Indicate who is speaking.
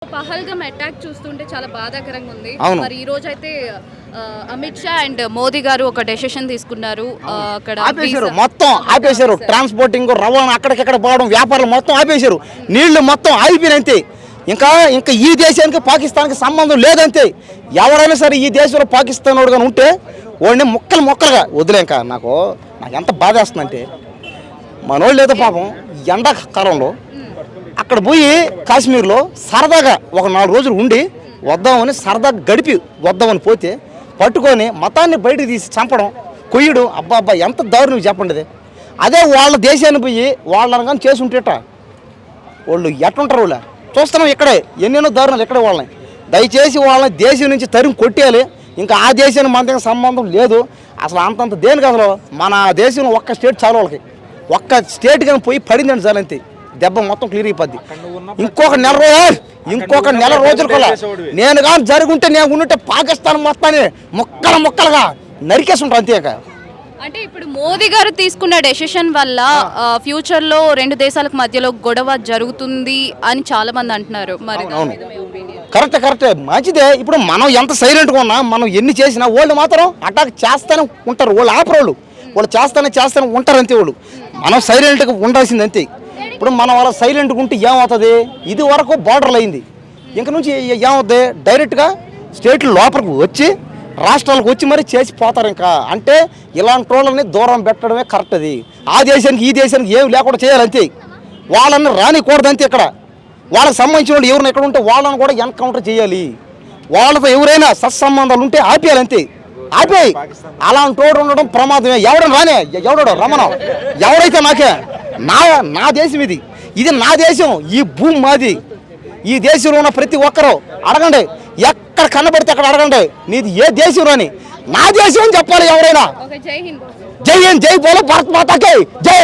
Speaker 1: Pahalgam attack చూస్తుంటే చాలా బాధాకరంగా ఉంది.
Speaker 2: అవును.
Speaker 1: మరి ఈ రోజు అయితే అమిత్ షా అండ్ మోదీ గారు ఒక డెసిషన్ తీసుకున్నారు. అక్కడ
Speaker 2: ఆపేశారు,
Speaker 1: వీసా-
Speaker 2: మొత్తం ఆపేశారు. ట్రాన్స్పోర్టింగ్, రవాణా, అక్కడికెక్కడ పోవడం, వ్యాపారాలు మొత్తం ఆపేశారు. నీళ్లు మొత్తం ఆగిపోయినంతే. ఇంకా ఇంకా ఈ దేశానికి పాకిస్తాన్కి సంబంధం లేదంతే. ఎవరైనా సరే ఈ దేశంలో పాకిస్తాన్ వాడు కానీ ఉంటే వాడిని మొక్కలుగా వదిలే. ఇంకా నాకు ఎంత బాధ వేస్తుందంటే, మనోళ్ళు ఏదో పాపం ఎండాకాలంలో అక్కడ పోయి కాశ్మీర్లో సరదాగా ఒక 4 రోజులు ఉండి వద్దామని సరదాగా గడిపి వద్దామని పోతే పట్టుకొని మతాన్ని బయటకు తీసి చంపడం, కొయ్యడం, అబ్బా ఎంత దారుణం చెప్పండి అది. అదే వాళ్ళ దేశాన్ని పోయి వాళ్ళని కానీ చేసి ఉంటేట వాళ్ళు ఎట్లుంటారు. వాళ్ళు చూస్తున్నాం ఇక్కడే ఎన్నెన్నో దారుణాలు ఇక్కడే. వాళ్ళని దయచేసి వాళ్ళని దేశం నుంచి తరిమి కొట్టేయాలి. ఇంకా ఆ దేశానికి మనకి సంబంధం లేదు అసలు. అంతంత దేనికి అసలు మన దేశంలో ఒక్క స్టేట్ చాలు వాళ్ళకి. ఒక్క స్టేట్ కానీ పోయి పడిందండి చాలు అంతే, దెబ్బ మొత్తం క్లియర్ అయిపోద్ది. ఇంకొక నెల రోజులు కూడా నేను కానీ జరుగుంటే నేను ఉంటే పాకిస్తాన్ మొత్తాన్ని ముక్కలుగా నరికేసి ఉంటాను అంతే.
Speaker 1: అంటే ఇప్పుడు మోదీ గారు తీసుకున్న డెసిషన్ వల్ల ఫ్యూచర్ లో రెండు దేశాలకు మధ్యలో గొడవ జరుగుతుంది అని చాలా మంది అంటున్నారు. మరి దాని మీద మీ opinion?
Speaker 2: కరెక్టే మంచిదే. ఇప్పుడు మనం ఎంత సైలెంట్గా ఉన్నా, మనం ఎన్ని చేసినా వాళ్ళు మాత్రం అటాక్ చేస్తూనే ఉంటారు. వాళ్ళు ఆపరోళ్ళు, వాళ్ళు చేస్తూనే ఉంటారు అంతే. వాళ్ళు మనం సైలెంట్గా ఉండాల్సింది అంతే. ఇప్పుడు మనం వాళ్ళ సైలెంట్గా ఉంటే ఏమవుతుంది, ఇది వరకు బార్డర్లు అయింది. ఇంక నుంచి ఏమవుతుంది, డైరెక్ట్గా స్టేట్లు లోపలికి వచ్చి రాష్ట్రాలకు వచ్చి మరి చేసి పోతారు. ఇంకా అంటే ఇలాంటి వాళ్ళని దూరం పెట్టడమే కరెక్ట్. అది ఆ దేశానికి ఈ దేశానికి ఏమి లేకుండా చేయాలంతే. వాళ్ళని రానికూడదు అంతే. ఇక్కడ వాళ్ళకి సంబంధించిన వాళ్ళు ఎవరైనా ఎక్కడ ఉంటే వాళ్ళని కూడా ఎన్కౌంటర్ చేయాలి. వాళ్ళతో ఎవరైనా సత్సంబంధాలు ఉంటే ఆపేయాలి అంతే. ఆపేయి. అలాంటి వాడు ఉండడం ప్రమాదమే. ఎవడని రానే, ఎవడో రమణ, ఎవరైతే నాకే నా దేశం ఇది నా దేశం, ఈ భూమి మాది. ఈ దేశంలో ఉన్న ప్రతి ఒక్కరూ అడగండి, ఎక్కడ కనబడితే అక్కడ అడగండి నీది ఏ దేశంలో అని. నా దేశం అని చెప్పాలి ఎవరైనా.
Speaker 1: Okay, జై హింద్.
Speaker 2: జై హింద్, జై బోలో భారత్ మాతాకి జై.